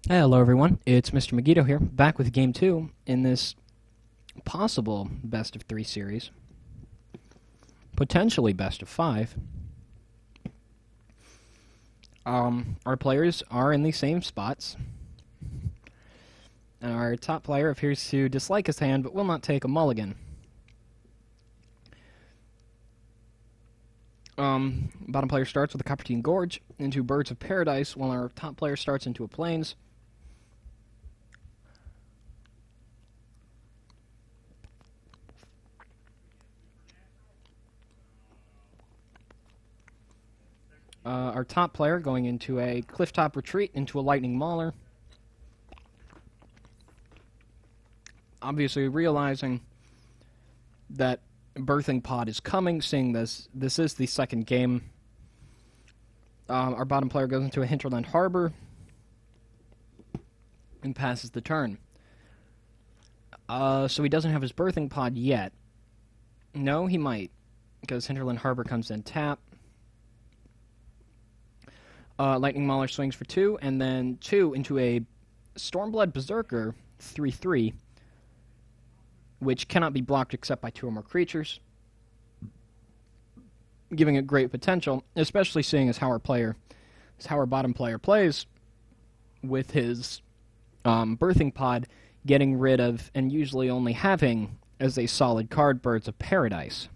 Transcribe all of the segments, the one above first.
Hello everyone, it's Mr. Megiddo here, back with Game 2 in this possible best of 3 series. Potentially best of 5. Our players are in the same spots. And our top player appears to dislike his hand, but will not take a mulligan. Bottom player starts with a Coppertine Gorge into Birds of Paradise, while our top player starts into a Plains. Our top player going into a Clifftop Retreat into a Lightning Mauler. Obviously realizing that Birthing Pod is coming, seeing this is the second game. Our bottom player goes into a Hinterland Harbor and passes the turn. So he doesn't have his Birthing Pod yet. No, he might, because Hinterland Harbor comes in tap. Lightning Mauler swings for 2, and then 2 into a Stormblood Berserker 3/3, which cannot be blocked except by 2 or more creatures, giving it great potential, especially seeing as how our bottom player plays with his Birthing Pod, getting rid of and usually only having as a solid card Birds of Paradise,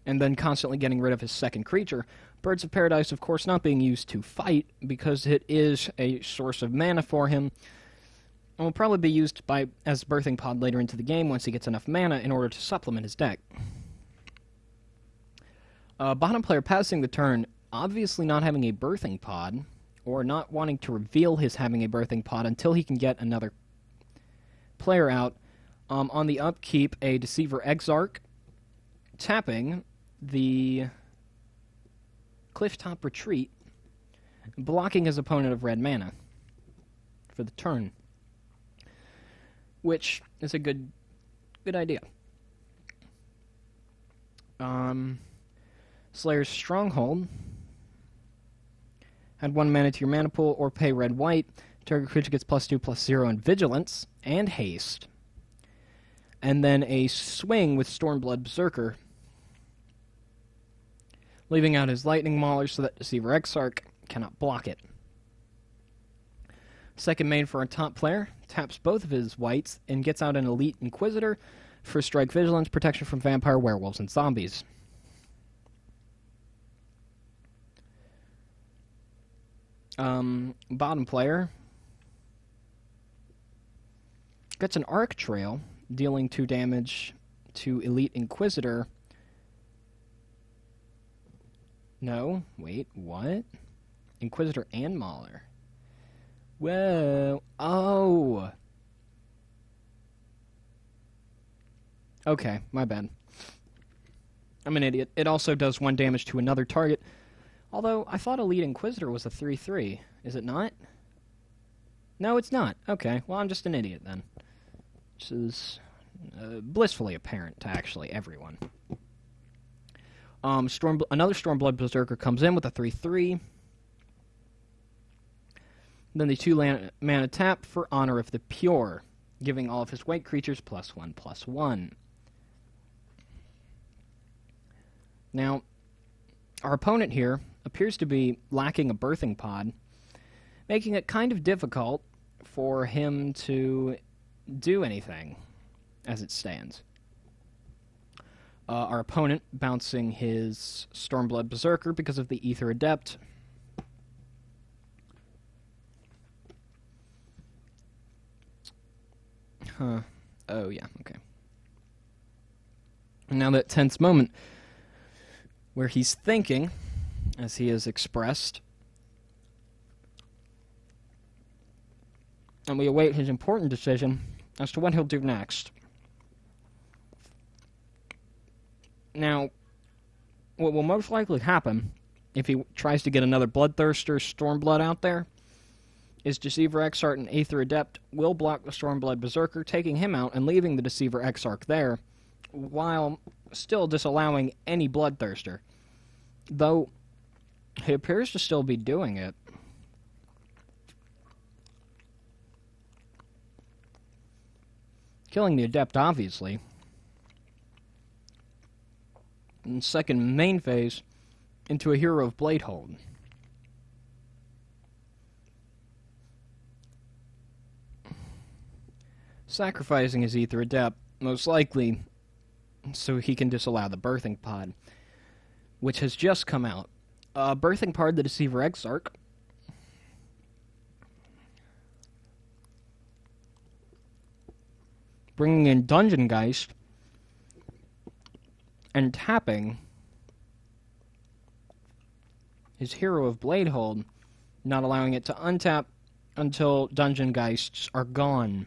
and then constantly getting rid of his second creature. Birds of Paradise, of course, not being used to fight because it is a source of mana for him, and will probably be used as Birthing Pod later into the game once he gets enough mana in order to supplement his deck. Bottom player passing the turn, obviously not having a Birthing Pod, or not wanting to reveal his having a Birthing Pod until he can get another player out. On the upkeep, a Deceiver Exarch, tapping the Clifftop Retreat, blocking his opponent of red mana for the turn, which is a good idea. Slayer's Stronghold. Add 1 mana to your mana pool or pay red-white. Target creature gets +2/+0 in Vigilance and Haste. And then a swing with Stormblood Berserker, leaving out his Lightning Mauler so that Deceiver Exarch cannot block it. Second main for our top player, taps both of his whites and gets out an Elite Inquisitor for Strike Vigilance, protection from vampire, werewolves, and zombies. Bottom player gets an Arc Trail, dealing 2 damage to Elite Inquisitor. No, wait, what? Inquisitor and Mauler. Whoa, oh! Okay, my bad. I'm an idiot. It also does 1 damage to another target. Although, I thought Elite Inquisitor was a 3/3. Is it not? No, it's not. Okay, well, I'm just an idiot then. Which is blissfully apparent to actually everyone. Another Stormblood Berserker comes in with a 3/3. Then the 2 mana tap for Honor of the Pure, giving all of his white creatures +1/+1. Now, our opponent here appears to be lacking a Birthing Pod, making it kind of difficult for him to do anything as it stands. Our opponent bouncing his Stormblood Berserker because of the Aether Adept. Huh. Oh, yeah, okay. And now that tense moment where he's thinking, as he has expressed, and we await his important decision as to what he'll do next. Now, what will most likely happen if he tries to get another Bloodthirster Stormblood out there is Deceiver Exarch and Aether Adept will block the Stormblood Berserker, taking him out and leaving the Deceiver Exarch there, while still disallowing any Bloodthirster. Though he appears to still be doing it. killing the Adept, obviously. And second main phase, into a Hero of Bladehold. Sacrificing his Aether Adept, most likely so he can disallow the Birthing Pod, which has just come out. Birthing Pod, the Deceiver Exarch. Bringing in Dungeon Geist, and tapping his Hero of Bladehold, not allowing it to untap until Dungeon Geists are gone.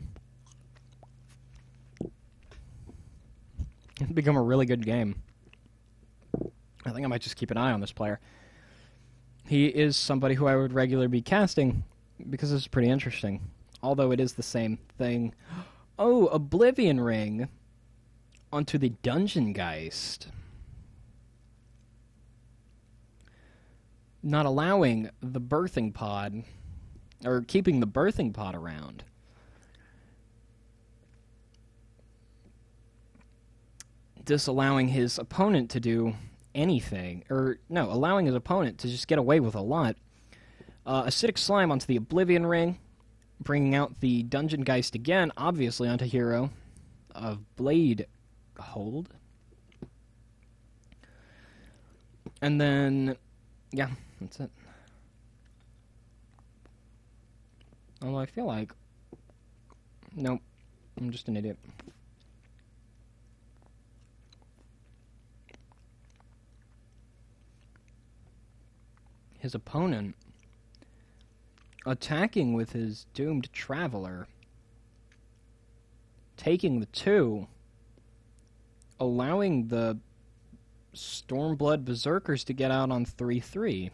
It's become a really good game. I think I might just keep an eye on this player. He is somebody who I would regularly be casting, because this is pretty interesting. Although it is the same thing. Oh, Oblivion Ring onto the Dungeon Geist. Not allowing the Birthing Pod, or keeping the Birthing Pod around. Disallowing his opponent to do anything. Or, no, allowing his opponent to just get away with a lot. Acidic Slime onto the Oblivion Ring. Bringing out the Dungeon Geist again, obviously onto Hero of Bladehold. And then, yeah, that's it. Although I feel like, nope, I'm just an idiot. His opponent attacking with his Doomed Traveler, taking the 2, allowing the Stormblood Berserkers to get out on 3/3.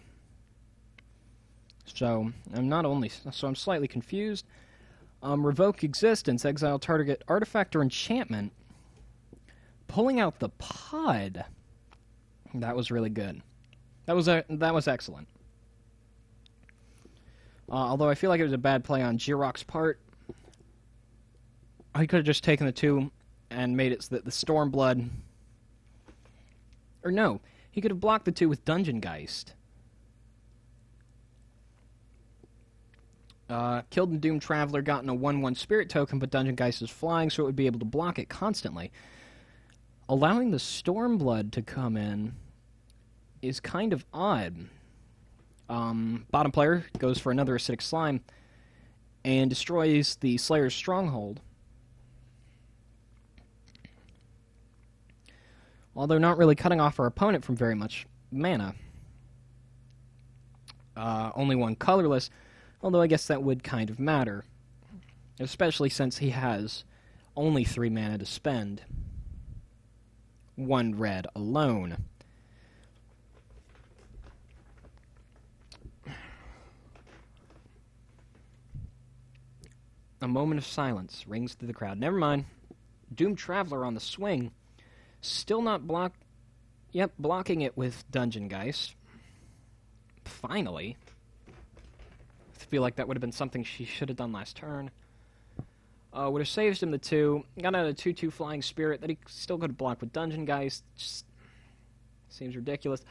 So I'm slightly confused. Revoke Existence, exile target artifact or enchantment. Pulling out the pod. That was really good. That was excellent. Although I feel like it was a bad play on Jirok's part. He could have just taken the 2 and made it so that the Stormblood... Or no, he could have blocked the 2 with Dungeon Geist. Killed the Doomed Traveler, gotten a 1/1 Spirit token, but Dungeon Geist is flying, so it would be able to block it constantly. Allowing the Stormblood to come in is kind of odd. Bottom player goes for another Acidic Slime and destroys the Slayer's Stronghold. Although not really cutting off our opponent from very much mana. Only 1 colorless, although I guess that would kind of matter. Especially since he has only 3 mana to spend. 1 red alone. A moment of silence rings through the crowd. Never mind. Doomed Traveler on the swing. Still not blocking it with Dungeon Geist. Finally. I feel like that would have been something she should have done last turn. Would have saved him the 2. Got out a 2/2 Flying Spirit that he still could have blocked with Dungeon Geist. Just seems ridiculous.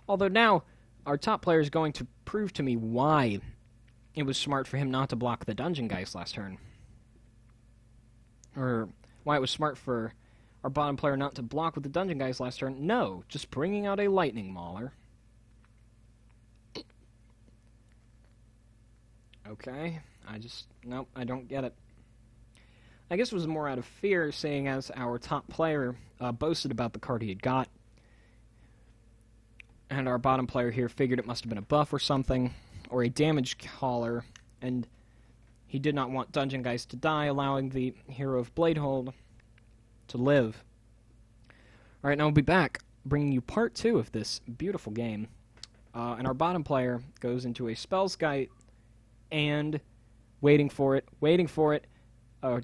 Although now, our top player is going to prove to me why it was smart for him not to block the Dungeon Geist last turn. Or why it was smart for our bottom player not to block with the Dungeon Geist last turn. No, just bringing out a Lightning Mauler. Okay, nope, I don't get it. I guess it was more out of fear, seeing as our top player boasted about the card he had got. And our bottom player here figured it must have been a buff or something, or a damage caller, and he did not want Dungeon Geist to die, allowing the Hero of Bladehold to live. Alright, now we'll be back, bringing you part 2 of this beautiful game. And our bottom player goes into a Spellskite, and waiting for it,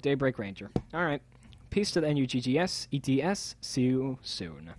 Daybreak Ranger. Alright, peace to the NUGGS, ETS, see you soon.